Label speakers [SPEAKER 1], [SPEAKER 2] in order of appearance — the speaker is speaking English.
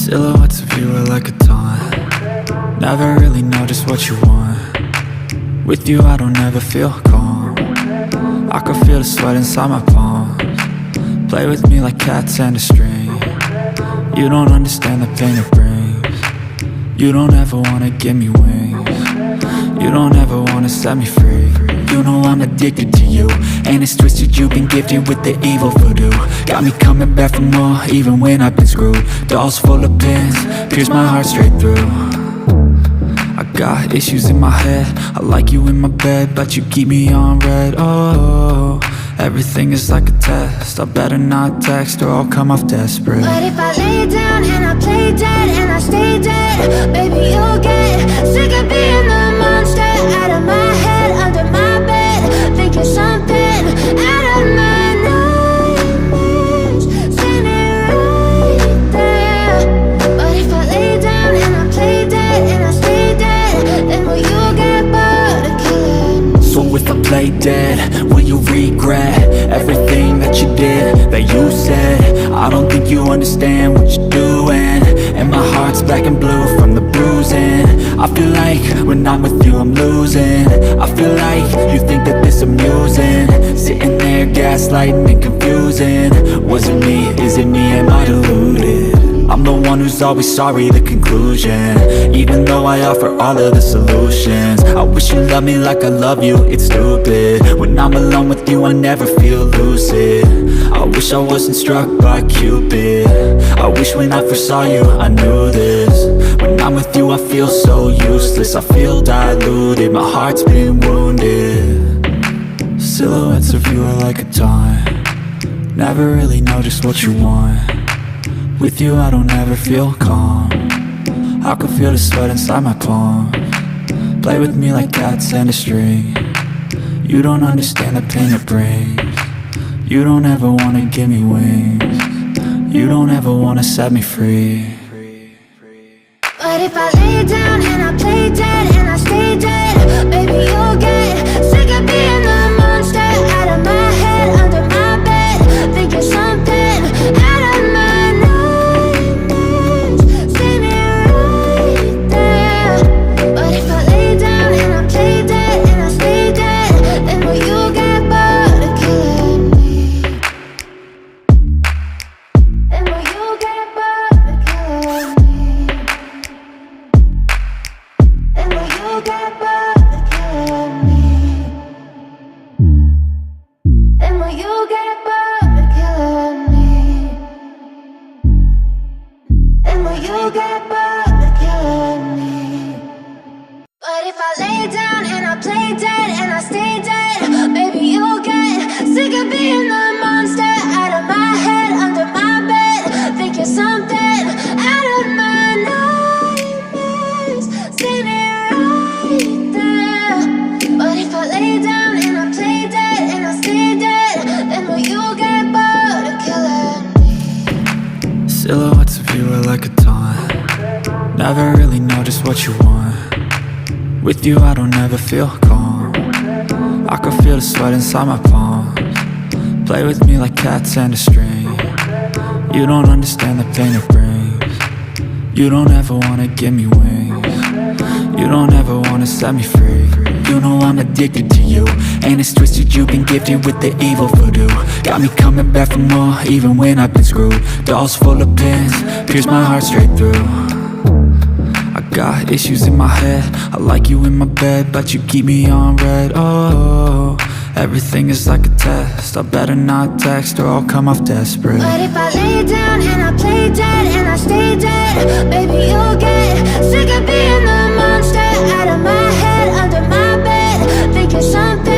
[SPEAKER 1] Silhouettes of you are like a taunt. Never really know just what you want. With you I don't ever feel calm. I can feel the sweat inside my palms. Play with me like cats and a string. You don't understand the pain it brings. You don't ever wanna give me wings. You don't ever wanna set me free. You know I'm addicted to you, and it's twisted, you've been gifted with the evil voodoo. Got me coming back for more, even when I've been screwed. Dolls full of pins, pierce my heart straight through. I got issues in my head, I like you in my bed, but you keep me on red. Oh, everything is like a test, I better not text or I'll come off desperate.
[SPEAKER 2] But if I lay down and I play dead and I stay dead, baby you'll get sick of being the monster out of my head, under my bed, thinking something out of my nightmares, standing right there. But if I lay down and I play dead and I stay dead, then will you get bored of killing me?
[SPEAKER 1] So if I play dead, will you regret everything that you did, that you said? I don't think you understand what you're doing, and my heart's black and blue from the bruising. I feel like when I'm with you I'm losing. I feel like you think that this amusing, sitting there gaslighting and confusing. Was it me? Is it me? Am I deluded? I'm the one who's always sorry, the conclusion, even though I offer all of the solutions. I wish you loved me like I love you, it's stupid. When I'm alone with you I never feel lucid. I wish I wasn't struck by Cupid. I wish when I first saw you I knew this. When I'm with you I feel so useless, I feel diluted, my heart's been wounded. Silhouettes of you are like a taunt. Never really know just what you want. With you I don't ever feel calm. I can feel the sweat inside my palms. Play with me like cats and a string. You don't understand the pain it brings. You don't ever wanna give me wings. You don't ever wanna set me free.
[SPEAKER 2] But if I lay down and I play dead and I stay dead, baby you'll get sick of being the monster out of my head, under my bed, thinking something out of my nightmares, standing right there. But if I lay down and I play dead and I stay dead, then will you get bored of killing me? Then will you get bored of killing me? Then will you get bored of killing me? Then will you get bored of killing me? Then will you get bored of killing me? But if I lay down and I play dead and I stay dead, baby you'll get sick of being the monster out of my head, under my bed, thinking something out of my nightmares, standing right there. But if I lay down and I play dead and I stay dead, then will you get bored of killing me?
[SPEAKER 1] Silhouettes of you are like a taunt. Never really know just what you want. With you I don't ever feel calm. I can feel the sweat inside my palms. Play with me like cats and a string. You don't understand the pain it brings. You don't ever wanna give me wings. You don't ever wanna set me free. You know I'm addicted to you, and it's twisted, you've been gifted with the evil voodoo. Got me coming back for more, even when I've been screwed. Dolls full of pins, pierce my heart straight through. I got issues in my head, I like you in my bed, but you keep me on red. Oh, everything is like a test, I better not text or I'll come off desperate.
[SPEAKER 2] But if I lay down and I play dead and I stay dead, baby you'll get sick of being the monster out of my head, under my bed, thinking something